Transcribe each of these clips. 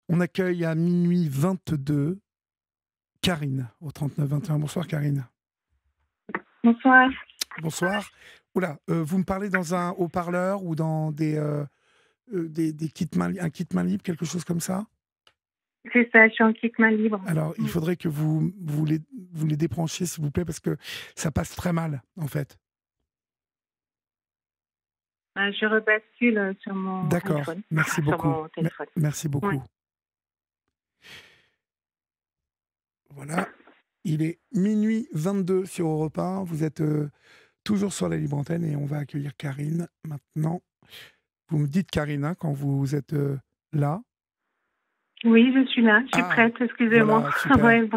On accueille à minuit 22 Karine au 39 21. Bonsoir Karine. Bonsoir. Bonsoir. Oula, vous me parlez dans un haut-parleur ou dans des kits un kit main libre, quelque chose comme ça? C'est ça, je suis en kit main libre. Alors, il faudrait que vous les débranchiez, s'il vous plaît, parce que ça passe très mal, en fait. Je rebascule sur mon D'accord, iPhone, merci sur beaucoup. mon téléphone. Merci Ouais. beaucoup. Voilà, il est minuit 22 sur Europe 1. Vous êtes toujours sur la libre antenne et on va accueillir Karine maintenant. Vous me dites Karine, hein, quand vous êtes là. Oui, je suis là, je suis Ah, prête, excusez-moi. voilà, super. Ouais,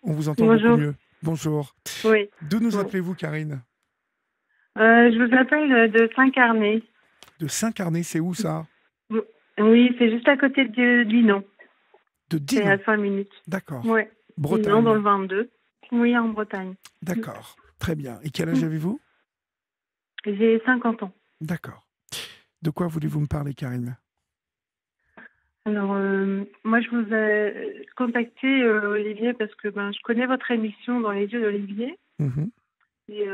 On vous entend beaucoup bonjour. mieux. Bonjour. Oui. D'où nous Bon. appelez-vous, Karine? Je vous appelle de Saint-Carnet. De Saint-Carnet, c'est où ça? Oui, c'est juste à côté de Dinan. De C'est à Dinan. 5 minutes. D'accord. Ouais. Dinan dans Bretagne. le 22. Oui, en Bretagne. D'accord. Très bien. Et quel âge avez-vous? J'ai 50 ans. D'accord. De quoi voulez-vous me parler, Karine? Alors, moi, je vous ai contacté, Olivier, parce que je connais votre émission Dans les yeux d'Olivier. Mhm. Et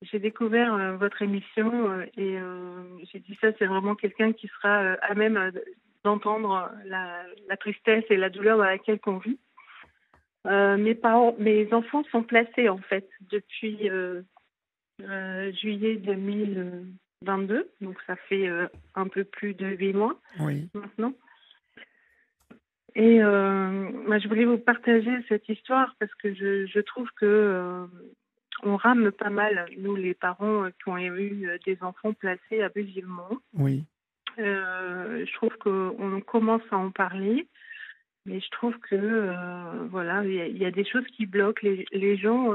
j'ai découvert votre émission j'ai dit ça, c'est vraiment quelqu'un qui sera à même d'entendre la tristesse et la douleur dans laquelle on vit. Mes enfants sont placés en fait depuis juillet 2022, donc ça fait un peu plus de 8 mois Oui. maintenant. Et je voulais vous partager cette histoire parce que je trouve que on rame pas mal, nous les parents qui ont eu des enfants placés abusivement. Oui. Je trouve qu'on commence à en parler, mais je trouve que voilà, il y a des choses qui bloquent. Les gens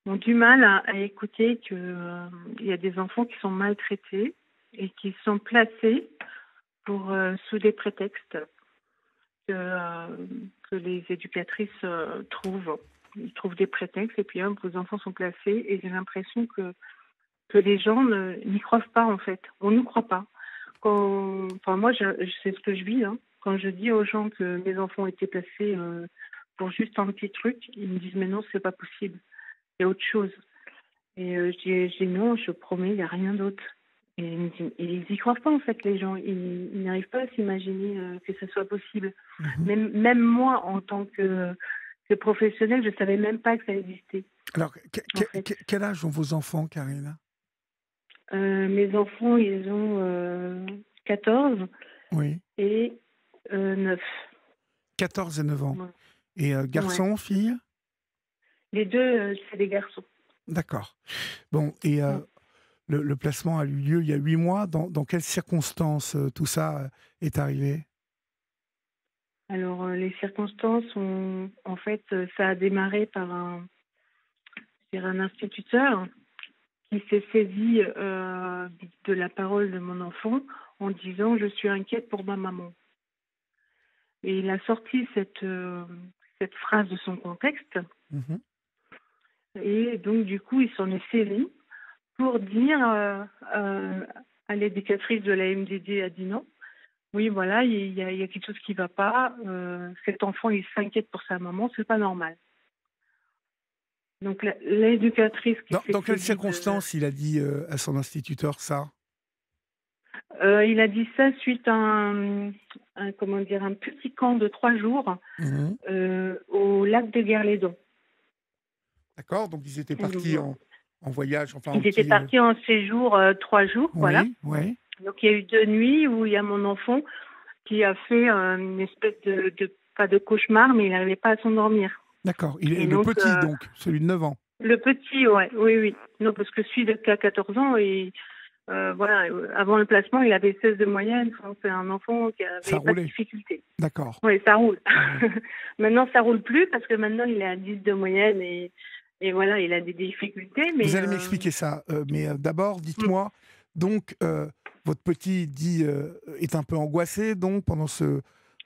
ont du mal à écouter que il y a des enfants qui sont maltraités et qui sont placés pour sous des prétextes que les éducatrices trouvent. Ils trouvent des prétextes et puis hop, vos enfants sont placés et j'ai l'impression que les gens n'y croient pas en fait. On ne nous croit pas. Moi, c'est ce que je vis. Hein. Quand je dis aux gens que mes enfants ont été placés pour juste un petit truc, ils me disent mais non, c'est pas possible. Il y a autre chose. Et je dis non, je promets, il n'y a rien d'autre. Et ils y croient pas en fait les gens. Ils n'arrivent pas à s'imaginer que ce soit possible. Mhm. Même moi, en tant que professionnelle, je savais même pas que ça existait Alors, en fait. quel âge ont vos enfants, Karine? Mes enfants, ils ont 14 Oui. et 9. 14 et 9 ans. Ouais. Et Ouais. garçon, fille? Les deux, c'est des garçons. D'accord. Bon, et Mm. le placement a eu lieu il y a 8 mois. Dans quelles circonstances tout ça est arrivé? Alors, les circonstances en fait, ça a démarré par un instituteur qui s'est saisi de la parole de mon enfant en disant je suis inquiète pour ma maman. Et il a sorti cette phrase de son contexte Mhm. et donc du coup il s'en est saisi pour dire à l'éducatrice de la MDD à Dinan, oui voilà il y a quelque chose qui ne va pas, cet enfant il s'inquiète pour sa maman, c'est pas normal. Donc l'éducatrice qui s'est Dans quelles saisie de circonstances il a dit à son instituteur ça? il a dit ça suite à comment dire, un petit camp de 3 jours Mhm. au lac de Guerlédon. D'accord, donc ils étaient Et donc, partis en voyage, enfin en ils étaient petit. partis en séjour 3 jours, voilà. Oui, oui. Donc il y a eu 2 nuits où il y a mon enfant qui a fait une espèce pas de cauchemar, mais il n'arrivait pas à s'endormir. D'accord. Il est Et le donc petit, donc, celui de 9 ans. le petit, ouais, oui, oui. Non, parce que celui qui a 14 ans, et voilà, avant le placement, il avait 16 de moyenne. Enfin, c'est un enfant qui Ça avait pas de roulait. difficulté. D'accord. Oui, ça roule. Ouais. Maintenant, ça roule plus parce que maintenant, il est à 10 de moyenne et voilà, il a des difficultés. Vous Mais allez m'expliquer ça, mais d'abord, mm, dites-moi, donc, votre petit dit est un peu angoissé, donc, en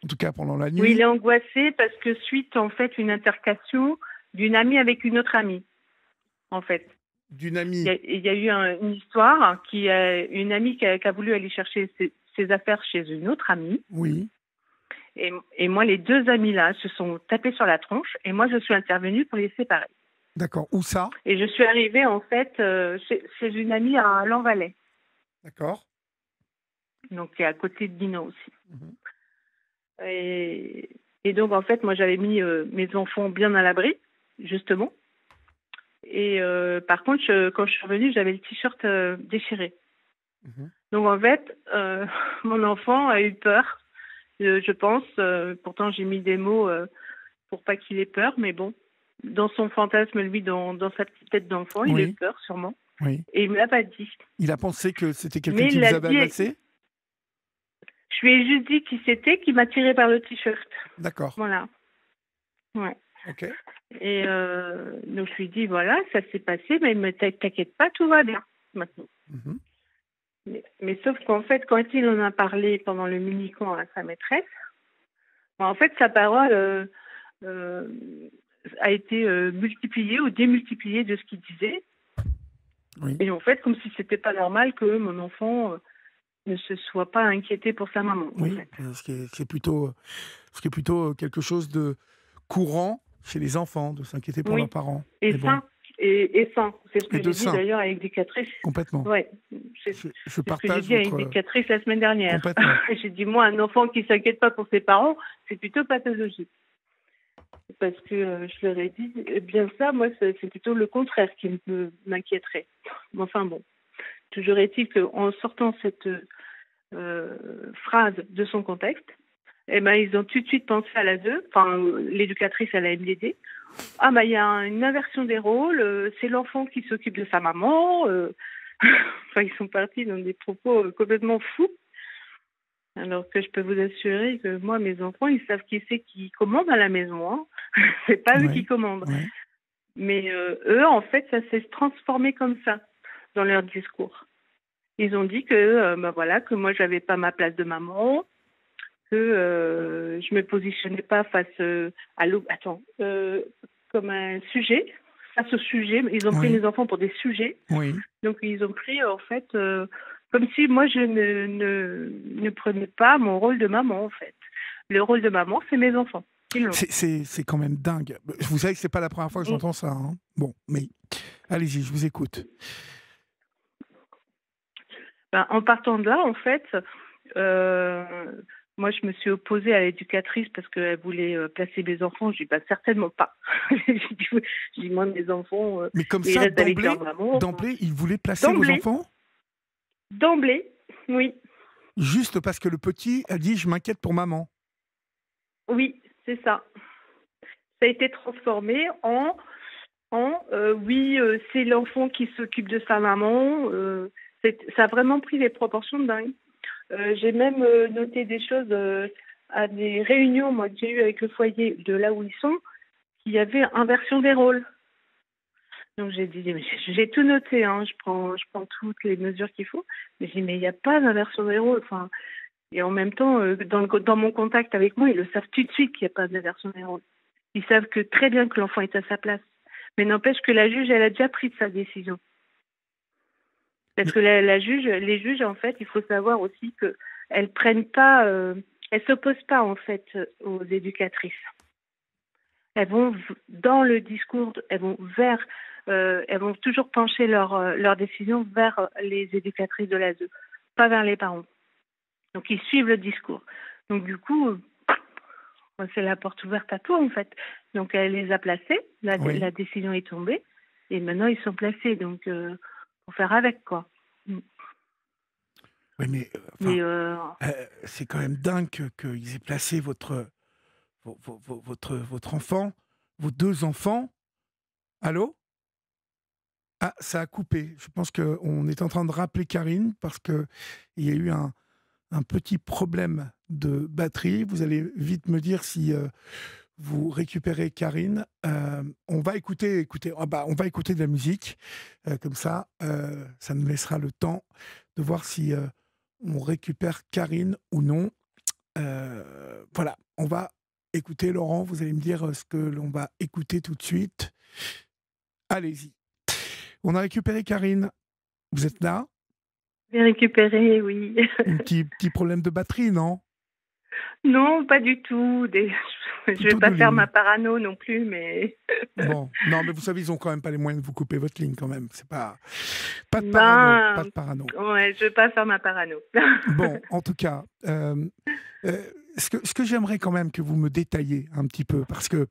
tout cas pendant la oui, il nuit. est angoissé parce que suite, en fait, une altercation d'une amie avec une autre amie, en fait. D'une Il y amie. a, il y a eu une histoire une amie qui a voulu aller chercher ses affaires chez une autre amie. Oui. Et moi, les deux amis-là se sont tapés sur la tronche et moi, je suis intervenue pour les séparer. D'accord. Où ça? Et je suis arrivée, en fait, chez une amie à Lanvalet, D'accord. donc qui est à côté de Dinan aussi. Mhm. Et donc, en fait, moi, j'avais mis mes enfants bien à l'abri, justement. Et par contre, quand je suis revenue, j'avais le t-shirt déchiré. Mhm. Donc, en fait, mon enfant a eu peur, je pense. Pourtant, j'ai mis des mots pour pas qu'il ait peur, mais bon, dans son fantasme, lui, dans sa petite tête d'enfant, il a eu Oui, peur, sûrement. oui. Et il me l'a pas dit. Il a pensé que c'était quelqu'un Mais qui il vous l'a avait dit, agressé? je lui ai juste dit qui c'était qui m'a tiré par le t-shirt. D'accord. Voilà. Ouais. Ok. Et donc, je lui ai dit, voilà, ça s'est passé, mais t'inquiète pas, tout va bien, maintenant. Mhm. Mais sauf qu'en fait, quand il en a parlé pendant le mini-camp à sa maîtresse, en fait, sa parole a été multipliée ou démultipliée de ce qu'il disait. Oui. Et en fait, comme si c'était pas normal que mon enfant ne se soit pas inquiété pour sa maman. En Oui. fait. Ce qui est plutôt quelque chose de courant chez les enfants, de s'inquiéter pour leurs Oui, parents. et Mais bon, sain. Et sain. C'est ce et que de j'ai dit ça, d'ailleurs à l'éducatrice. complètement. Ouais, c'est Je c'est ce que j'ai partage dit à votre... l'éducatrice la semaine dernière. Complètement. J'ai dit, moi, un enfant qui s'inquiète pas pour ses parents, c'est plutôt pathologique. Parce que je leur ai dit, eh bien ça, moi, c'est plutôt le contraire qui m'inquiéterait. Mais enfin bon, toujours est-il qu'en sortant cette phrase de son contexte, eh ben, ils ont tout de suite pensé à l'ASE, enfin, l'éducatrice à la MDD. Ah, bah, il y a une inversion des rôles, c'est l'enfant qui s'occupe de sa maman. Enfin, ils sont partis dans des propos complètement fous. Alors que je peux vous assurer que moi, mes enfants, ils savent qui c'est qui commande à la maison. Hein. C'est pas eux qui Oui. commandent. Oui. Mais eux, en fait, ça s'est transformé comme ça dans leur discours. Ils ont dit que, bah voilà, que moi, j'avais pas ma place de maman, que je me positionnais pas face à l'eau. Attends, comme un sujet, face au sujet. Ils ont pris Oui. mes enfants pour des sujets. Oui. Donc, ils ont pris, en fait, comme si moi, je ne prenais pas mon rôle de maman, en fait. Le rôle de maman, c'est mes enfants. Ils l'ont. C'est quand même dingue. Vous savez que c'est pas la première fois que j'entends ça. Hein. Bon, mais allez-y, je vous écoute. Ben, en partant de là, en fait, moi, je me suis opposée à l'éducatrice parce qu'elle voulait placer mes enfants. Je dis, bah, certainement pas. J'ai dit, moi, mes enfants, Mais comme ils ça, restent avec leur maman. Enfin, d'emblée, il voulait placer vos d'emblée, enfants d'emblée, oui, juste parce que le petit a dit je m'inquiète pour maman. oui, c'est ça. Ça a été transformé oui, c'est l'enfant qui s'occupe de sa maman. Ça a vraiment pris des proportions de dingue. J'ai même noté des choses à des réunions, moi, que j'ai eues avec le foyer de là où ils sont, qu'il y avait inversion des rôles. Donc j'ai dit, mais j'ai tout noté, hein, je prends toutes les mesures qu'il faut, mais j'ai dit, mais il n'y a pas d'inversion des rôles. Enfin, et en même temps, dans mon contact avec moi, ils le savent tout de suite qu'il n'y a pas d'inversion des rôles. Ils savent que très bien que l'enfant est à sa place. Mais n'empêche que la juge, elle a déjà pris sa décision. Parce Mais, que les juges, en fait, il faut savoir aussi qu'elles prennent pas, elles s'opposent pas, en fait, aux éducatrices. Elles vont dans le discours, elles vont toujours pencher leur décision vers les éducatrices de l'ASE, pas vers les parents. Donc, ils suivent le discours. Donc, du coup, c'est la porte ouverte à tout, en fait. Donc, elle les a placés, oui. la décision est tombée, et maintenant, ils sont placés. Donc, faut faire avec, quoi. Oui, mais Mais c'est quand même dingue qu'ils aient placé votre enfant, vos deux enfants. Allô? Ah, ça a coupé. Je pense qu'on est en train de rappeler Karine parce qu'il y a eu un petit problème de batterie. Vous allez vite me dire si vous récupérez Karine. On va on va écouter de la musique. Comme ça nous laissera le temps de voir si on récupère Karine ou non. Voilà, on va écouter Laurent. Vous allez me dire ce que l'on va écouter tout de suite. Allez-y. On a récupéré Karine. Vous êtes là? j'ai récupéré, oui. Un petit problème de batterie, non? Non, pas du tout. Je vais Plutôt pas de faire ma ligne. parano non plus, mais Bon, non, mais vous savez, ils ont quand même pas les moyens de vous couper votre ligne quand même. C'est pas de parano, pas ben, de parano. ouais, je vais pas faire ma parano. Bon, en tout cas, ce que j'aimerais quand même que vous me détailliez un petit peu, parce que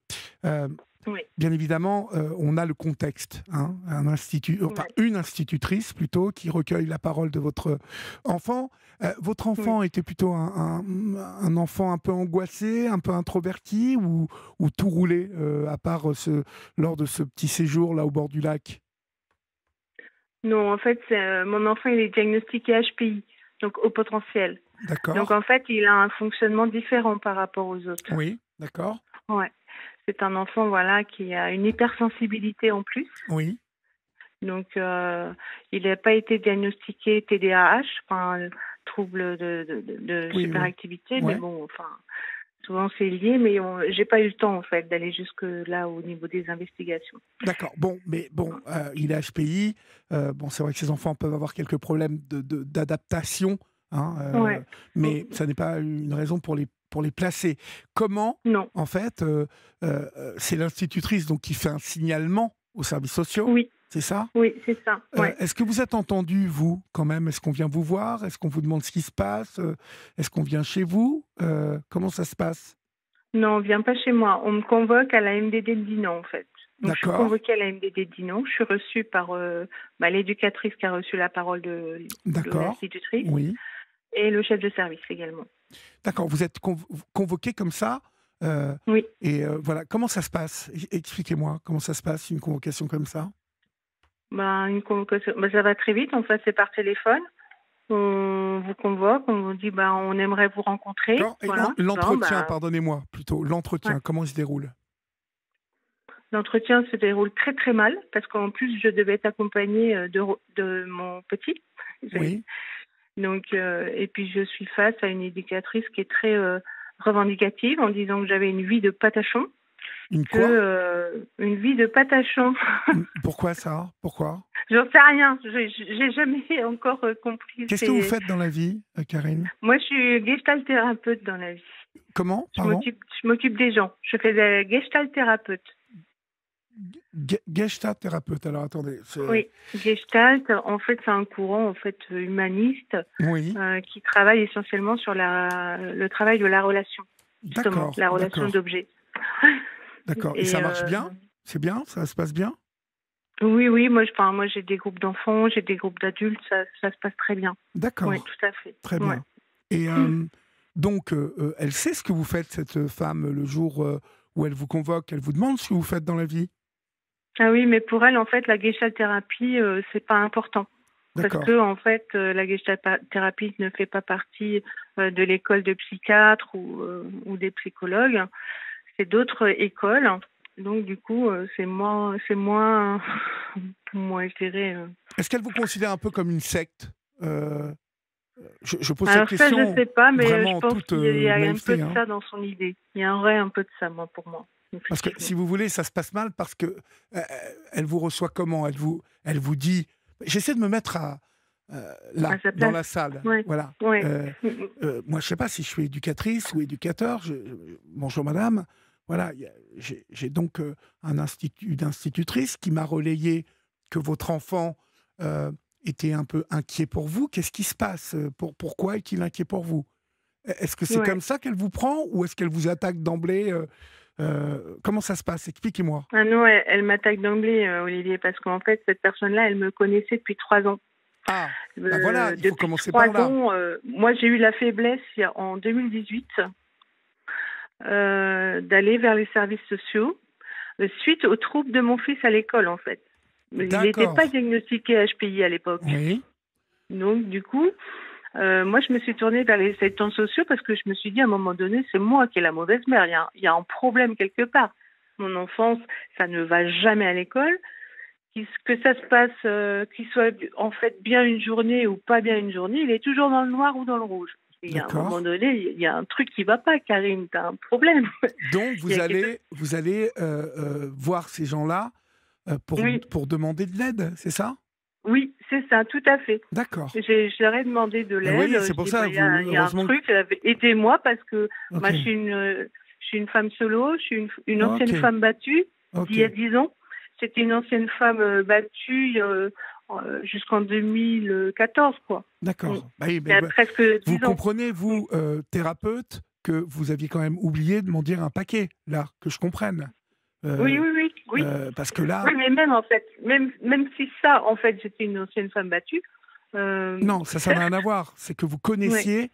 euh, Oui, bien évidemment, on a le contexte, hein, enfin ouais, une institutrice plutôt qui recueille la parole de votre enfant. Votre oui. enfant était plutôt un enfant un peu angoissé, un peu introverti, ou tout roulait, à part lors de ce petit séjour là au bord du lac. Non, en fait, mon enfant, il est diagnostiqué HPI, donc au potentiel. Donc, D'accord? en fait, il a un fonctionnement différent par rapport aux autres. Oui, d'accord? Ouais. C'est un enfant, voilà, qui a une hypersensibilité en plus. Oui, Donc, il n'a pas été diagnostiqué TDAH, enfin, trouble de oui, oui. superactivité, mais Ouais. bon, enfin, souvent c'est lié, mais j'ai pas eu le temps, en fait, d'aller jusque là au niveau des investigations. D'accord. Bon, mais bon, il est HPI. Bon, c'est vrai que ces enfants peuvent avoir quelques problèmes d'adaptation, hein, Ouais. mais ça n'est pas une raison pour les placer. Comment, Non. en fait, c'est l'institutrice donc qui fait un signalement aux services sociaux, Oui. c'est ça? Oui, c'est ça. Ouais. Est-ce que vous êtes entendu, vous, quand même? Est-ce qu'on vient vous voir? Est-ce qu'on vous demande ce qui se passe? Est-ce qu'on vient chez vous? Comment ça se passe? Non, on vient pas chez moi. On me convoque à la MDD de Dinan, en fait. Donc, je suis D'accord, convoquée à la MDD de Dinan. Je suis reçue par l'éducatrice qui a reçu la parole de d'accord, l'institutrice oui. et le chef de service également. D'accord, vous êtes convoqué comme ça, euh, Oui. et voilà. Comment ça se passe? Expliquez-moi comment ça se passe, une convocation comme ça. Ben, une convocation, ben, ça va très vite. En fait, c'est par téléphone. On vous convoque, on vous dit, ben, on aimerait vous rencontrer. D'accord. Et Voilà. Bon, l'entretien, ben, pardonnez-moi, plutôt, ouais. l'entretien, comment il se déroule? L'entretien se déroule très très mal parce qu'en plus, je devais être accompagnée de mon petit. Oui. Donc, et puis je suis face à une éducatrice qui est très revendicative en disant que j'avais une vie de patachon, Une que quoi? une vie de patachon. Pourquoi ça? Pourquoi? J'en sais rien, j'ai jamais encore compris. Qu'est-ce que vous faites dans la vie, Karine? Moi, je suis gestalt thérapeute dans la vie. Comment? Pardon? Je m'occupe des gens. Je fais de gestalt thérapeute. Gestalt thérapeute. Alors attendez. Oui, gestalt, en fait, c'est un courant en fait humaniste Oui. qui travaille essentiellement sur le travail de la relation, justement, D'accord, la relation d'accord, d'objet. d'accord. Et Et ça marche bien? C'est bien? Ça se passe bien? oui, oui, moi j'ai des groupes d'enfants, j'ai des groupes d'adultes, ça se passe très bien. Oui, D'accord. tout à fait. Très Ouais. bien. Et donc, elle sait ce que vous faites, cette femme, le jour où elle vous convoque, elle vous demande ce que vous faites dans la vie. Ah oui, mais pour elle, en fait, la gestalt thérapie, c'est pas important. Parce D'accord, que, en fait, la gestalt thérapie ne fait pas partie de l'école de psychiatres ou des psychologues. C'est d'autres écoles. Donc, du coup, c'est moins, moi, je dirais. est-ce qu'elle vous considère un peu comme une secte? Euh, je pose cette Alors ça, je question sais pas, mais je vraiment en pense toute qu'il y a un peu naïveté, de hein. ça dans son idée. Il y aurait un peu de ça, moi, pour moi, Parce que, effectivement. si vous voulez, ça se passe mal parce que euh, elle vous reçoit comment? Elle vous dit... J'essaie de me mettre À là, sa dans place. la salle. Ouais, Voilà. ouais. Mm, mm. Moi, je sais pas si je suis éducatrice ou éducateur. Bonjour madame. Voilà, j'ai donc une institutrice qui m'a relayé que votre enfant était un peu inquiet pour vous. Qu'est-ce qui se passe? Pourquoi est-il inquiet pour vous? Est-ce que c'est comme Ouais. ça qu'elle vous prend ou est-ce qu'elle vous attaque d'emblée? Comment ça se passe? Expliquez-moi. Ah non, elle m'attaque d'emblée, Olivier, parce qu'en fait, cette personne-là, elle me connaissait depuis 3 ans. Ah, bah voilà, il faut Depuis commencer trois par là. ans, moi, j'ai eu la faiblesse en 2018 d'aller vers les services sociaux suite aux troubles de mon fils à l'école, en fait. Il n'était D'accord. pas diagnostiqué HPI à l'époque. Oui. Donc, du coup, moi, je me suis tournée vers les assistants sociaux parce que je me suis dit, à un moment donné, c'est moi qui ai la mauvaise mère. Il y a un problème quelque part. Mon enfance, ça ne va jamais à l'école. Que ça se passe, qu'il soit en fait bien une journée ou pas bien une journée, il est toujours dans le noir ou dans le rouge. Il y a un moment D'accord. donné, il y a un truc qui va pas, Karine, t'as un problème. Donc, Il y a quelque... vous allez voir ces gens-là Oui, pour demander de l'aide, c'est ça? oui, C'est ça, tout à fait. D'accord. Je leur ai demandé de Ah oui, l'aide. c'est Je pour dis, ça, bah, vous, il y a un heureusement. truc, aidez-moi parce que Ok. moi, je suis une femme solo, je suis une Ok. ancienne femme battue Ok. d'il y a 10 ans. C'était une ancienne femme battue jusqu'en 2014, quoi. Mm. D'accord. Bah oui, Il y a presque vous 10 ans. comprenez, Mm. vous, thérapeute, que vous aviez quand même oublié de m'en dire un paquet, là, que je comprenne. Oui, Euh, oui, oui, oui. Parce que là, Oui, mais même en fait, même si ça, en fait, j'étais une ancienne femme battue, non, ça n'a rien certes, à voir. C'est que vous ouais. connaissiez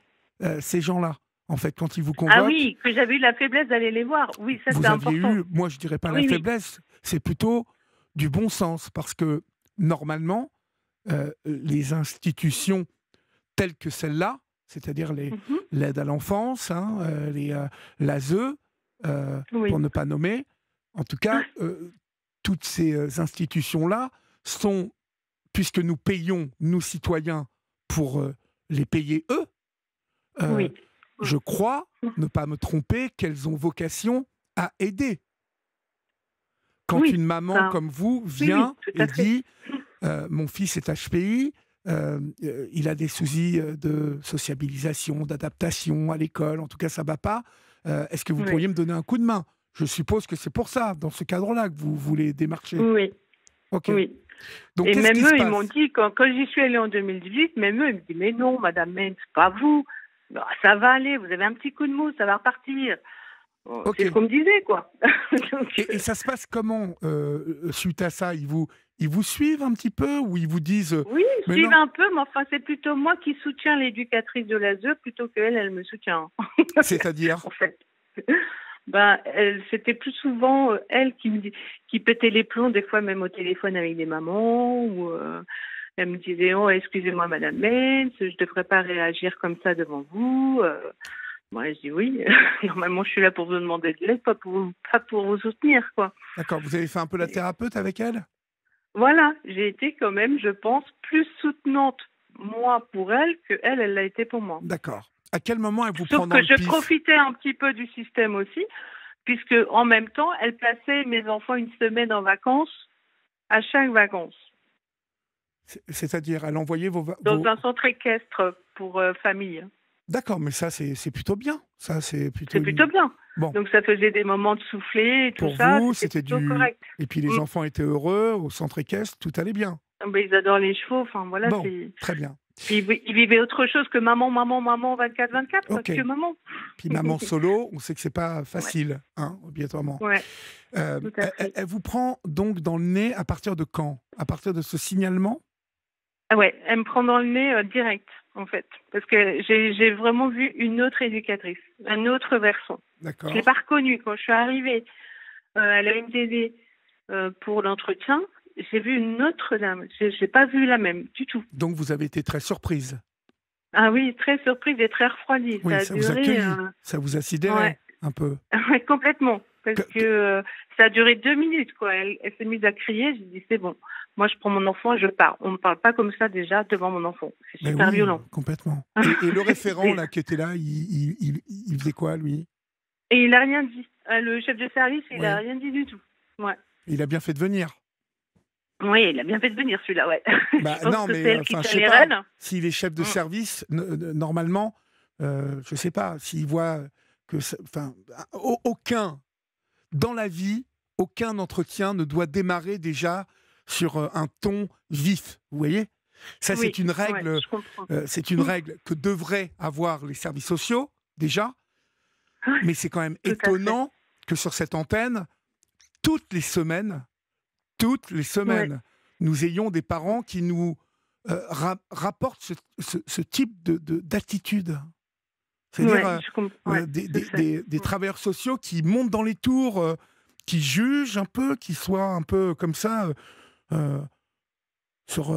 ces gens-là. En fait, quand ils vous Ah convoquent, oui, que j'avais eu la faiblesse d'aller les voir. Oui, ça c'est vous aviez important. eu, moi je dirais pas la Oui, oui. faiblesse, c'est plutôt du bon sens. Parce que normalement, les institutions telles que celle-là, c'est-à-dire Mhm. l'aide à l'enfance, hein, l'ASE, pour Oui. ne pas nommer, en tout cas, toutes ces institutions-là sont, puisque nous payons, nous citoyens, pour les payer eux, euh, Oui. je crois, Mm. ne pas me tromper, qu'elles ont vocation à aider. Quand Oui. une maman Enfin, comme vous oui, oui, vient tout et à fait. dit mon fils est HPI, il a des soucis de sociabilisation, d'adaptation à l'école, en tout cas ça ne va pas, est-ce que vous Oui. pourriez me donner un coup de main? Je suppose que c'est pour ça, dans ce cadre-là, que vous voulez démarcher. Oui. Ok. Oui. Donc Et qu'est-ce même qui se eux, ils m'ont passe? dit, quand j'y suis allée en 2018, même eux, ils me disent, mais non, Madame Maine, c'est pas vous. Bah, ça va aller, vous avez un petit coup de mou, ça va repartir. Bon, c'est Ok. ce qu'on me disait, quoi. Donc, Et ça se passe comment suite à ça? Ils vous suivent un petit peu ou ils vous disent oui, ils mais suivent non, un peu, mais enfin, c'est plutôt moi qui soutiens l'éducatrice de l'ASE plutôt qu'elle, elle me soutient. c'est-à-dire? En fait. Ben, c'était plus souvent elle qui pétait les plombs, des fois même au téléphone avec des mamans, ou elle me disait, oh, excusez-moi, Madame Benz, je ne devrais pas réagir comme ça devant vous. Moi, je dis oui, normalement, je suis là pour vous demander de l'aide, pas pour vous soutenir, quoi. D'accord, vous avez fait un peu la Et thérapeute avec elle? voilà, j'ai été quand même, je pense, plus soutenante, moi, pour elle, que elle l'a été pour moi. D'accord. À quel moment elle vous Sauf prend dans que le je pif? profitais un petit peu du système aussi, puisque en même temps, elle plaçait mes enfants une semaine en vacances à chaque vacances, C'est-à-dire, elle envoyait dans un centre équestre pour famille. D'accord, mais ça, c'est plutôt bien. Ça, c'est C'est plutôt plutôt une... bien. Bon, Donc ça faisait des moments de souffler et tout pour ça, vous, c'était c'était plutôt du... correct. Et puis les Mm. enfants étaient heureux, au centre équestre, tout allait bien. Mais ils adorent les chevaux, enfin voilà, Bon, c'est... très bien. Puis ils vivaient autre chose que maman, maman, maman, 24-24, quoi, Ok. que maman. Puis maman solo, on sait que c'est pas Ouais, facile, hein, obligatoirement. ouais, tout à Elle fait. elle vous prend donc dans le nez à partir de quand? À partir de ce signalement? Ah ouais, elle me prend dans le nez direct, en fait. Parce que j'ai vraiment vu une autre éducatrice, un autre versant. Je l'ai D'accord. pas reconnue quand je suis arrivée. Elle a une télé pour l'entretien. J'ai vu une autre dame. J'ai pas vu la même du tout. Donc vous avez été très surprise. Ah oui, très surprise et très refroidie. Ça Oui, a ça vous a duré, cueilli, ça vous a sidéré ouais, un peu. ouais, complètement. Parce Que- que que- ça a duré 2 minutes, quoi. Elle s'est mise à crier. J'ai dit, c'est bon. Moi, je prends mon enfant et je pars. On ne parle pas comme ça déjà devant mon enfant. C'est Mais super oui, violent. complètement. Et le référent Et là qui était là, il faisait quoi lui? il a rien dit. Le chef de service, il a Oui. rien dit du tout. Ouais. Il a bien fait de venir. Oui, il a bien fait de venir celui-là, ouais. Bah Je pense non, que mais c'est elle qui enfin, je tient sais les pas. rênes. S'il est chef de Mm. service, normalement, je sais pas. S'il voit que, enfin, aucun dans la vie, aucun entretien ne doit démarrer déjà sur un ton vif. Vous voyez? Ça, Oui, ouais, je comprends. c'est une Mm. règle que devraient avoir les services sociaux déjà. Ouais, Mais c'est quand même tout à fait. étonnant que sur cette antenne, toutes les semaines, toutes les Ouais, semaines, nous ayons des parents qui nous rapportent ce type d'attitude. C'est-à-dire ouais, je comprends. Ouais, je sais. des travailleurs sociaux qui montent dans les tours, qui jugent un peu, qui soient un peu comme ça euh, sur,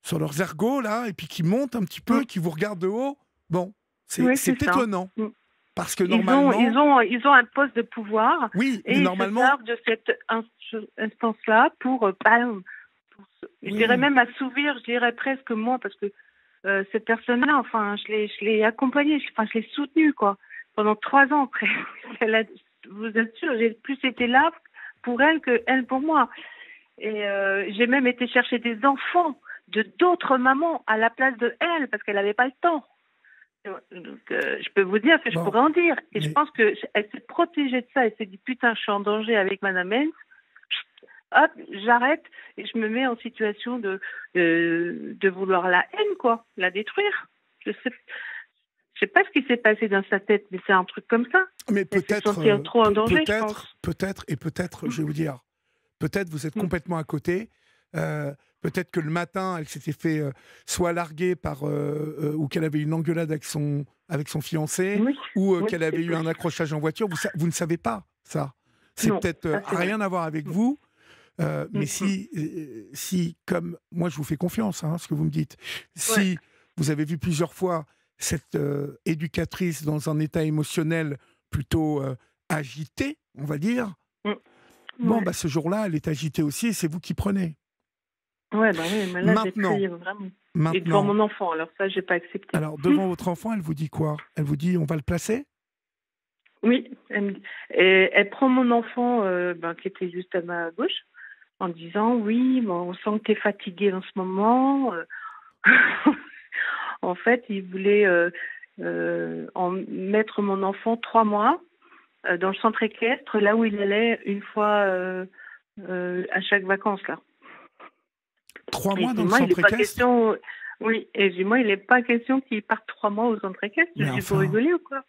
sur leurs ergots, là, et puis qui montent un petit Mm. peu, qui vous regardent de haut. Bon, Oui, c'est c'est ça. étonnant. Mm. Parce que Ils ont, ils normalement, ont, ils ont un poste de pouvoir oui, mais et ils se normalement, servent de cette instance-là pour, je dirais oui, même assouvir, je dirais presque moi, parce que cette personne-là, enfin, je l'ai accompagnée, enfin, je l'ai soutenue, quoi, pendant 3 ans après. Vous êtes sûr, j'ai plus été là pour elle que elle pour moi. Et j'ai même été chercher des enfants de d'autres mamans à la place de elle, parce qu'elle n'avait pas le temps. Donc, je peux vous dire que je pourrais en dire. Et je pense qu'elle s'est protégée de ça. Elle s'est dit, putain, je suis en danger avec Madame Hens. Hop, j'arrête et je me mets en situation de vouloir la haine, quoi, la détruire. Je sais pas ce qui s'est passé dans sa tête, mais c'est un truc comme ça. Mais peut-être, trop en danger, je pense. Peut-être, je vais vous dire, peut-être vous êtes complètement à côté. Peut-être que le matin, elle s'était fait soit larguer par ou qu'elle avait une engueulade avec son fiancé, ou qu'elle avait eu un accrochage en voiture. Vous ne savez pas ça. C'est peut-être rien à voir avec vous. Mais si, comme moi je vous fais confiance, ce que vous me dites, si vous avez vu plusieurs fois cette éducatrice dans un état émotionnel plutôt agité, on va dire, bon, ce jour-là, elle est agitée aussi et c'est vous qui prenez. Ouais, oui, mais là, j'ai crié vraiment. Et devant mon enfant, alors ça, j'ai pas accepté. Alors, devant votre enfant, elle vous dit quoi? Elle vous dit, on va le placer? Oui, elle prend mon enfant qui était juste à ma gauche, en disant, oui, bon, on sent que tu es fatiguée en ce moment. En fait, il voulait mettre mon enfant 3 mois dans le centre équestre, là où il allait une fois à chaque vacances, là. 3 mois dans le centre équestre? Oui, et dis-moi, il n'est pas question qu'il parte 3 mois au centre équestre. Je dis, faut rigoler ou quoi?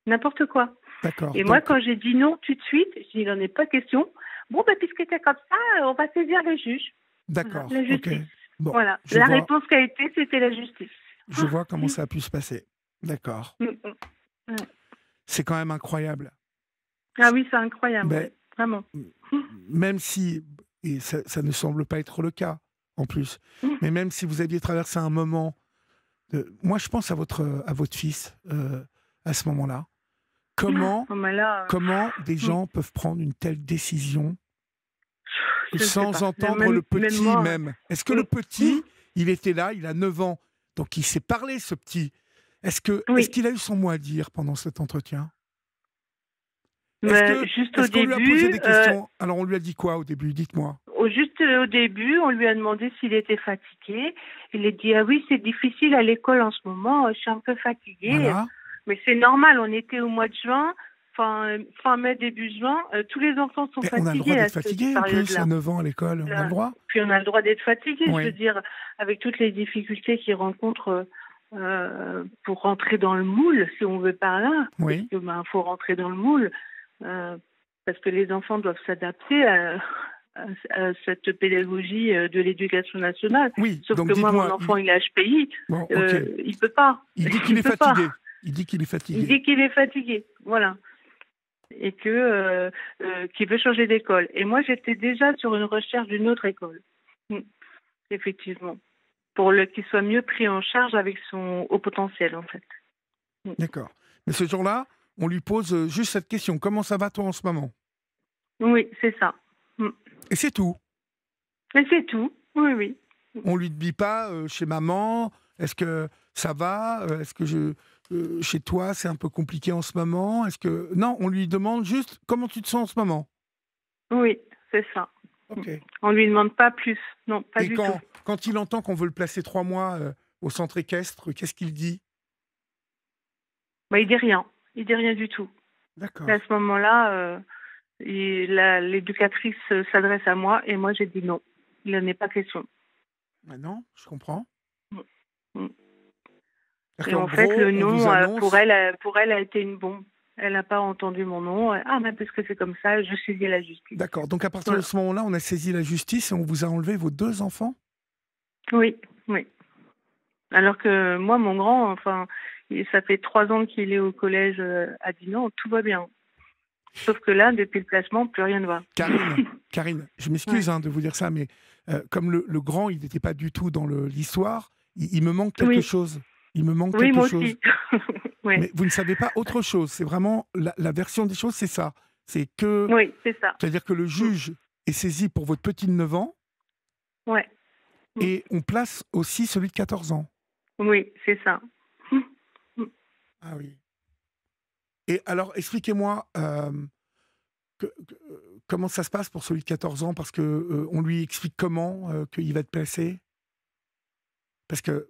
N'importe quoi. D'accord. Et moi, quand j'ai dit non tout de suite, j'ai dit, il n'en est pas question. Bon, puisque c'est comme ça, on va saisir le juge. D'accord. Voilà, la justice. Okay. Bon, voilà. La réponse qui a été, c'était la justice. Je vois comment ça a pu se passer. D'accord. C'est quand même incroyable. Ah oui, c'est incroyable, vraiment. Même si, et ça ne semble pas être le cas en plus, mais même si vous aviez traversé un moment, moi je pense à votre fils à ce moment-là. Comment des gens peuvent prendre une telle décision sans entendre le petit même? Est-ce que le petit, il était là, il a 9 ans, donc il s'est parlé, ce petit. Est-ce qu'il a eu son mot à dire pendant cet entretien? Est-ce qu'on lui a posé des questions? Alors on lui a dit quoi au début? Dites-moi. Juste au début, on lui a demandé s'il était fatigué. Il a dit, ah oui, c'est difficile à l'école en ce moment, je suis un peu fatigué. Voilà. Mais c'est normal, on était au mois de juin, fin mai, début juin, tous les enfants sont fatigués. On a le droit d'être fatigué en plus, à 9 ans à l'école, on a le droit. Puis on a le droit d'être fatigué, je veux dire, avec toutes les difficultés qu'ils rencontrent pour rentrer dans le moule, si on veut par là. Oui. Parce que, faut rentrer dans le moule, parce que les enfants doivent s'adapter à cette pédagogie de l'éducation nationale. Oui, sauf que moi, mon enfant, il est HPI, il peut pas. Il dit qu'il est fatigué. Il dit qu'il est fatigué. Il dit qu'il est fatigué, voilà. Et que qu'il veut changer d'école. Et moi, j'étais déjà sur une recherche d'une autre école. Effectivement. Pour qu'il soit mieux pris en charge avec son haut potentiel, en fait. D'accord. Mais ce jour-là, on lui pose juste cette question. Comment ça va, toi, en ce moment? Oui, c'est ça. Et c'est tout? Et c'est tout, oui. On lui dit pas, chez maman, est-ce que ça va? Est-ce que chez toi, c'est un peu compliqué en ce moment? Non, on lui demande juste comment tu te sens en ce moment. Oui, c'est ça. Okay. On lui demande pas plus, non, pas du tout. Et quand il entend qu'on veut le placer 3 mois au centre équestre, qu'est-ce qu'il dit? Il dit rien. Il dit rien du tout. D'accord. Et à ce moment-là, l'éducatrice s'adresse à moi et moi j'ai dit non. Il n'en est pas question. Ah non, je comprends. Et en fait, le nom, pour elle a été une bombe. Elle n'a pas entendu mon nom. Ah, mais parce que c'est comme ça, je saisis la justice. D'accord. Donc, à partir de ce moment-là, on a saisi la justice et on vous a enlevé vos 2 enfants? Oui. Alors que moi, mon grand, ça fait 3 ans qu'il est au collège à Dinan, tout va bien. Sauf que là, depuis le placement, plus rien ne va. Karine, je m'excuse de vous dire ça, mais comme le grand, il n'était pas du tout dans l'histoire, il me manque quelque chose. Il me manque quelque moi chose. Aussi. Mais vous ne savez pas autre chose. C'est vraiment la version des choses, c'est ça. C'est que. Oui, c'est ça. C'est-à-dire que le juge est saisi pour votre petit de 9 ans. Ouais. Et on place aussi celui de 14 ans. Oui, c'est ça. Ah oui. Et alors, expliquez-moi comment ça se passe pour celui de 14 ans, parce qu'on lui explique comment qu'il va être placé. Parce que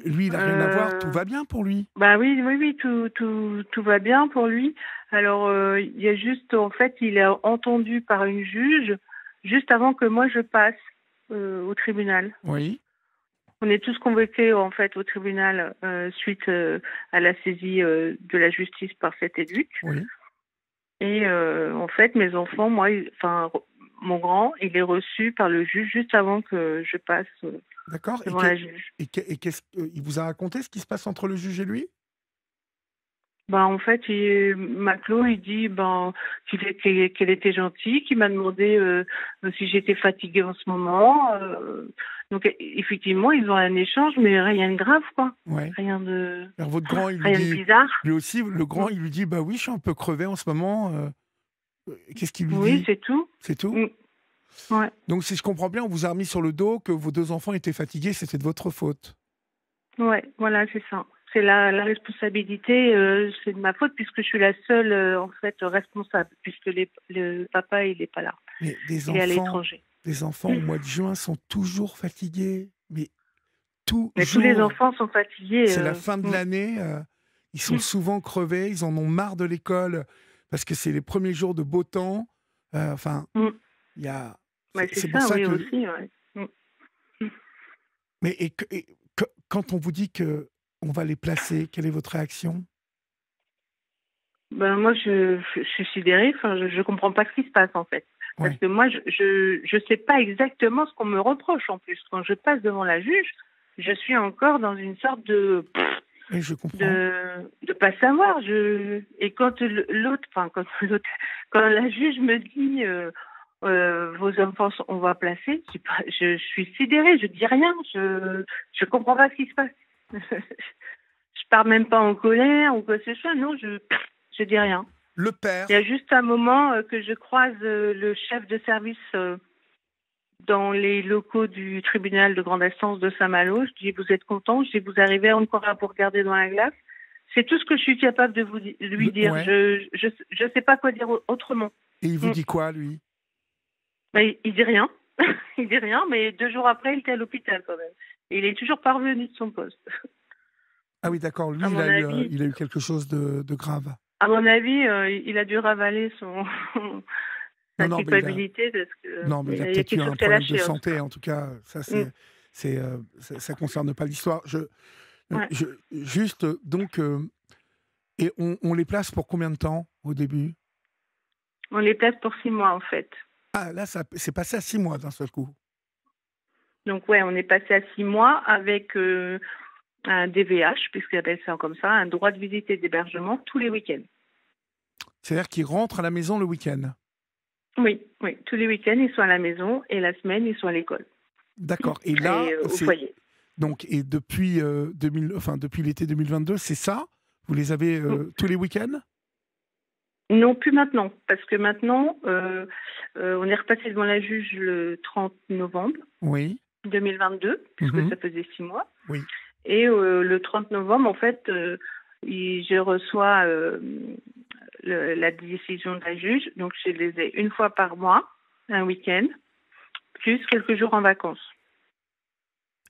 lui, il n'a rien à voir, tout va bien pour lui. Bah oui, oui, oui, tout va bien pour lui. Alors, il y a juste, en fait, il est entendu par une juge juste avant que moi je passe au tribunal. Oui, On est tous convoqués en fait au tribunal suite à la saisie de la justice par cet éduc. oui. Et en fait, mes enfants, moi, enfin, mon grand, il est reçu par le juge juste avant que je passe D'accord. devant la juge. Et qu'est-ce qu'il vous a raconté ce qui se passe entre le juge et lui? Ben, en fait, Maclo, il dit ben, qu'elle était gentille, qu'il m'a demandé si j'étais fatiguée en ce moment. Donc, effectivement, ils ont un échange, mais rien de grave, quoi. Ouais. Rien de, Alors votre grand, il lui rien de dit, bizarre. lui aussi, le Mm. grand, il lui dit, bah oui, je suis un peu crevé en ce moment. Qu'est-ce qu'il lui Oui, dit? c'est tout. C'est tout? Mm. Ouais. Donc si je comprends bien, on vous a remis sur le dos que vos 2 enfants étaient fatigués, c'était de votre faute. Ouais, voilà, c'est ça. C'est la responsabilité, c'est de ma faute puisque je suis la seule en fait responsable puisque le papa il est pas là, Mais il est à l'étranger. des enfants au mois de juin sont toujours fatigués. Mais Mais tous les toujours. enfants sont fatigués. C'est la fin de l'année. Ils sont souvent crevés. Ils en ont marre de l'école parce que c'est les premiers jours de beau temps. Enfin, Mm. il y a. Bah, c'est C'est pour ça, ça oui que. aussi. Ouais. Mm. Mais quand on vous dit que on va les placer, quelle est votre réaction? Ben moi je suis sidérée. Enfin, je comprends pas ce qui se passe en fait. Parce Ouais. que moi je sais pas exactement ce qu'on me reproche en plus. Quand je passe devant la juge, je suis encore dans une sorte Oui, je comprends. de pas savoir. Et quand l'autre, enfin quand l'autre, quand la juge me dit vos enfants on va placer, je suis sidérée, je dis rien, je comprends pas ce qui se passe. Je pars même pas en colère ou quoi que ce soit, non, je dis rien. Le Il y a père. juste un moment que je croise le chef de service dans les locaux du tribunal de grande instance de Saint-Malo. Je dis, vous êtes content? Je dis, vous arrivez encore à vous regarder dans la glace? C'est tout ce que je suis capable de lui dire. Ouais. Je sais pas quoi dire autrement. Et il vous Mm. dit quoi, lui? Mais il dit rien. Il dit rien, mais 2 jours après, il était à l'hôpital quand même. Et il est toujours pas revenu de son poste. Ah oui, d'accord. Lui, À mon avis, il a eu quelque chose de grave. il a dû ravaler Non, sa non, mais culpabilité parce que non, mais il a il y a peut-être eu quelque chose un qui a problème de lâché en tout santé. cas. En tout cas, ça, Mm. ça concerne pas l'histoire. Ouais. Juste, donc, et on les place pour combien de temps au début? On les place pour 6 mois en fait. Ah, là, c'est passé à 6 mois d'un seul coup. Donc ouais, on est passé à 6 mois avec un DVH, puisqu'ils appellent ça comme ça, un droit de visite et d'hébergement tous les week-ends. C'est-à-dire qu'ils rentrent à la maison le week-end. Oui, oui, tous les week-ends ils sont à la maison et la semaine ils sont à l'école D'accord. Et là, et au c'est foyer. donc et depuis 2000, enfin depuis l'été 2022, c'est ça? Vous les avez tous les week-ends? Non, plus maintenant, parce que maintenant on est repassé devant la juge le 30 novembre Oui. 2022, puisque Mhm. ça faisait 6 mois. Oui. Et le 30 novembre, en fait, je reçois la décision de la juge. Donc, je les ai une fois par mois, un week-end, plus quelques jours en vacances.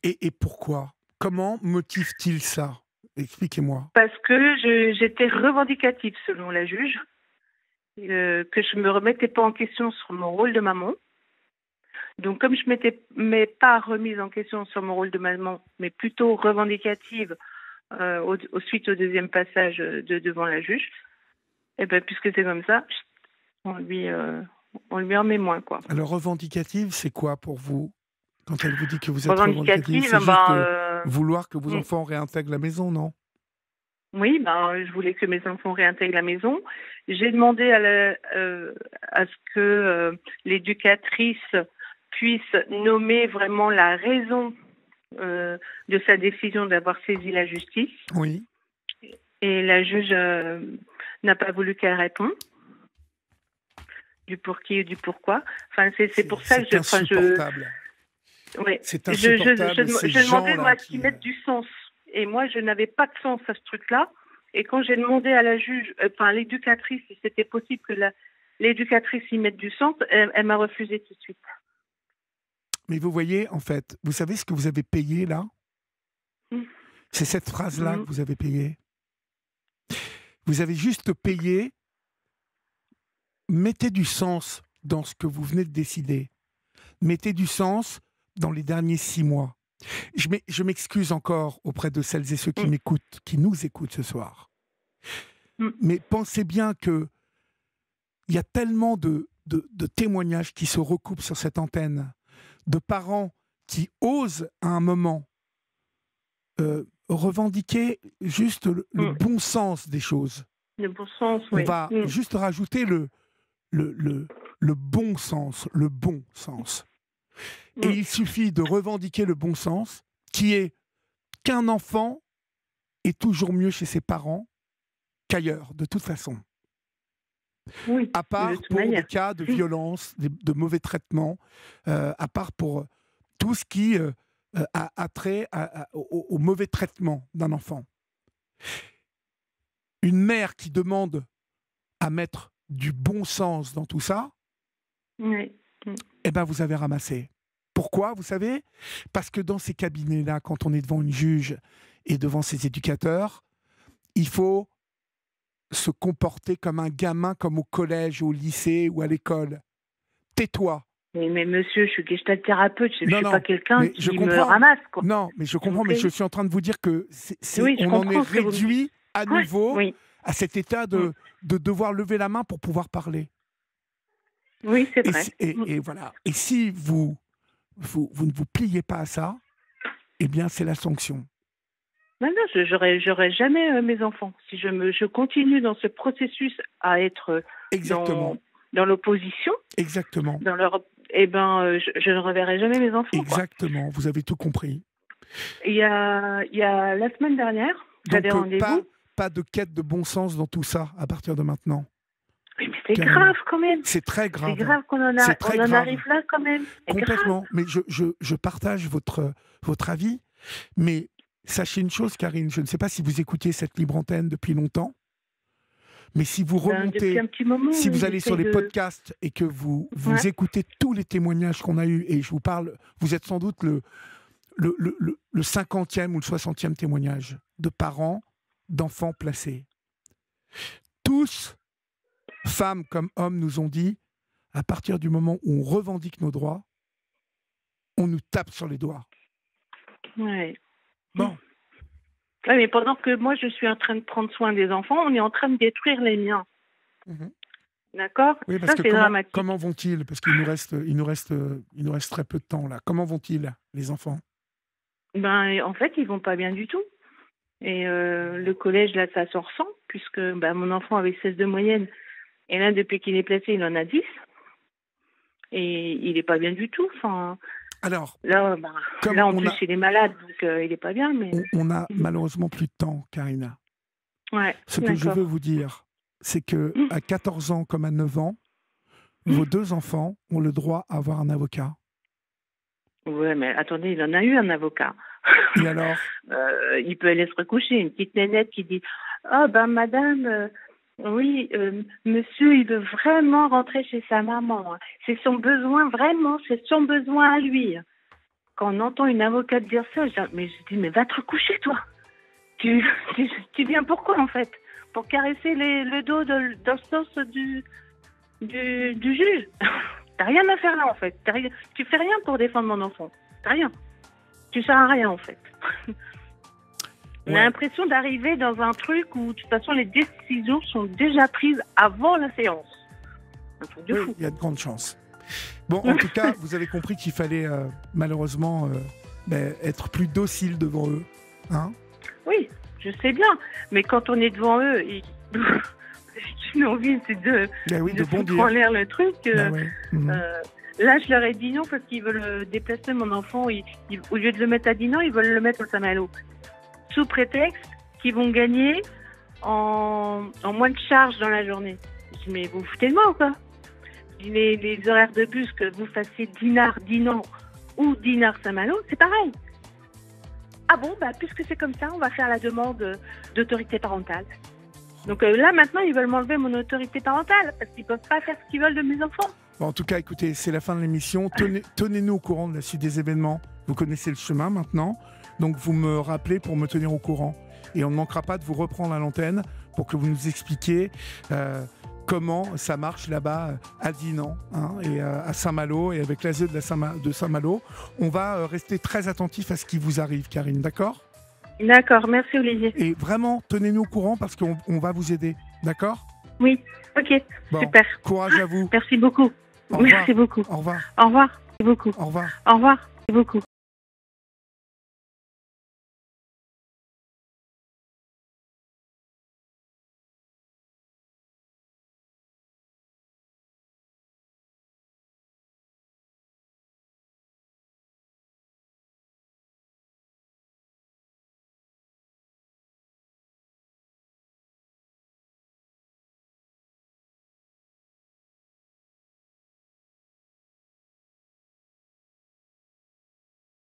Et pourquoi? Comment motive-t-il ça? Expliquez-moi. Parce que j'étais revendicative, selon la juge, que je ne me remettais pas en question sur mon rôle de maman. Donc, comme je ne m'étais pas remise en question sur mon rôle de maman, mais plutôt revendicative suite au deuxième passage devant la juge, et ben puisque c'est comme ça, on lui, en met moins, quoi. Alors revendicative, c'est quoi pour vous? Quand elle vous dit que vous êtes revendicative, Revendicative, c'est juste ben, vouloir que vos mm, enfants réintègrent la maison, non? oui, ben, je voulais que mes enfants réintègrent la maison. J'ai demandé à ce que l'éducatrice puisse nommer vraiment la raison de sa décision d'avoir saisi la justice. Oui. Et la juge n'a pas voulu qu'elle réponde du pour qui et du pourquoi. Enfin, c'est pour ça que C'est insupportable. ouais. C'est insupportable, ces Je demandais, gens-là moi, qu'ils mettent du sens. Et moi, je n'avais pas de sens à ce truc-là. Et quand j'ai demandé à la juge, enfin, l'éducatrice, si c'était possible que l'éducatrice y mette du sens, elle m'a refusé tout de suite. Mais vous voyez, en fait, vous savez ce que vous avez payé là? Mm. C'est cette phrase-là Mm. que vous avez payée. Vous avez juste payé. Mettez du sens dans ce que vous venez de décider. Mettez du sens dans les derniers 6 mois. Je m'excuse encore auprès de celles et ceux qui Mm. m'écoutent, qui nous écoutent ce soir. Mm. Mais pensez bien que il y a tellement de témoignages qui se recoupent sur cette antenne, de parents qui osent à un moment revendiquer juste le Mm. bon sens des choses. Le bon sens, On oui. va Mm. juste rajouter le bon sens, le bon sens. Et Mm. il suffit de revendiquer le bon sens, qui est qu'un enfant est toujours mieux chez ses parents qu'ailleurs, de toute façon. Oui, À de part toute pour des manière. cas de violence, de mauvais traitements, à part pour tout ce qui a trait au mauvais traitement d'un enfant. Une mère qui demande à mettre du bon sens dans tout ça, Oui. Mm. eh ben vous avez ramassé. Pourquoi, vous savez? Parce que dans ces cabinets-là, quand on est devant une juge et devant ses éducateurs, il faut se comporter comme un gamin, comme au collège, au lycée ou à l'école. Tais-toi. Mais monsieur, je suis gestalt thérapeute, je ne suis Non, pas quelqu'un mais je qui me comprends. ramasse, quoi. Non, mais je S'il vous comprends, mais plaît. je suis en train de vous dire que Oui, je on en est comprends ce que vous me dites. réduit à Ouais, nouveau oui. à cet état Mm. de devoir lever la main pour pouvoir parler. Oui, c'est Et, vrai. et voilà. Et si vous ne vous pliez pas à ça, eh bien, c'est la sanction. Non, non, j'aurais jamais mes enfants. Si je continue dans ce processus à être Exactement. dans l'opposition, Exactement. eh ben, je ne reverrai jamais mes enfants, quoi. Exactement. Vous avez tout compris. Il y a la semaine dernière, Donc, j'avais rendez-vous. pas de quête de bon sens dans tout ça à partir de maintenant. Oui, mais c'est Carrément. grave quand même. C'est très grave. C'est grave qu'on C'est très grave. arrive là quand même. C'est Complètement. grave. Mais je partage votre avis. Mais sachez une chose, Karine, je ne sais pas si vous écoutez cette libre antenne depuis longtemps, mais si vous remontez, Depuis un petit moment, si vous oui, allez sur les podcasts et que vous Ouais. écoutez tous les témoignages qu'on a eus, et je vous parle, vous êtes sans doute le 50e ou le 60e témoignage de parents, d'enfants placés. Tous, femmes comme hommes, nous ont dit, à partir du moment où on revendique nos droits, on nous tape sur les doigts. Ouais. Bon. Ouais, mais pendant que moi, je suis en train de prendre soin des enfants, on est en train de détruire les miens. Mhm. D'accord? Oui, Ça, parce que c'est dramatique. comment vont-ils? Parce qu'il nous reste très peu de temps là. Comment vont-ils, les enfants? Ben, en fait, ils vont pas bien du tout. Et le collège, là, ça se ressent, puisque mon enfant avait 16 de moyenne. Et là, depuis qu'il est placé, il en a 10. Et il est pas bien du tout. Enfin, Alors, là, comme là en on plus, a- il est malade, donc il est pas bien. Mais on a malheureusement plus de temps, Karina. ouais, Ce que je d'accord. veux vous dire, c'est que à 14 ans comme à 9 ans, vos 2 enfants ont le droit à avoir un avocat. Ouais, mais attendez, il en a eu un avocat. Et alors? Il peut aller se recoucher. Une petite nénette qui dit « Oh, madame, oui, monsieur, il veut vraiment rentrer chez sa maman. C'est son besoin, vraiment, c'est son besoin à lui. » Quand on entend une avocate dire ça, je dis « Mais va te recoucher, toi. Tu viens pourquoi, en fait? Pour caresser le dos dans le sens du juge. T'as rien à faire là, en fait. Tu fais rien pour défendre mon enfant. T'as rien. Tu sers à rien, en fait. On a l'impression d'arriver dans un truc où, de toute façon, les décisions sont déjà prises avant la séance. Un truc de fou. Il y a de grandes chances. Bon, en tout cas, vous avez compris qu'il fallait malheureusement être plus docile devant eux. Hein? Oui, je sais bien. Mais quand on est devant eux, j'ai envie, c'est de foutre en l'air le truc. Là, je leur ai dit non parce qu'ils veulent déplacer mon enfant. Au lieu de le mettre à Dinan, ils veulent le mettre au Saint-Malo. Sous prétexte qu'ils vont gagner en moins de charges dans la journée. Je dis, mais vous foutez de moi ou quoi? Les horaires de bus, que vous fassiez Dinan ou Dinard-Saint-Malo, c'est pareil. Ah bon, puisque c'est comme ça, on va faire la demande d'autorité parentale. Donc là, maintenant, ils veulent m'enlever mon autorité parentale parce qu'ils ne peuvent pas faire ce qu'ils veulent de mes enfants. Bon, en tout cas, écoutez, c'est la fin de l'émission. Tenez-nous au courant de la suite des événements. Vous connaissez le chemin maintenant, donc vous me rappelez pour me tenir au courant. Et on ne manquera pas de vous reprendre à l'antenne pour que vous nous expliquiez comment ça marche là-bas à Dinan et à Saint-Malo et avec l'ASE de Saint-Malo. On va rester très attentif à ce qui vous arrive, Karine, d'accord ? D'accord, merci Olivier. Et vraiment, tenez-nous au courant parce qu'on va vous aider, d'accord ? Oui, ok, bon, super. Courage à vous. Merci beaucoup. Merci beaucoup. Au revoir. Au revoir. Merci beaucoup. Au revoir. Au revoir. Merci beaucoup.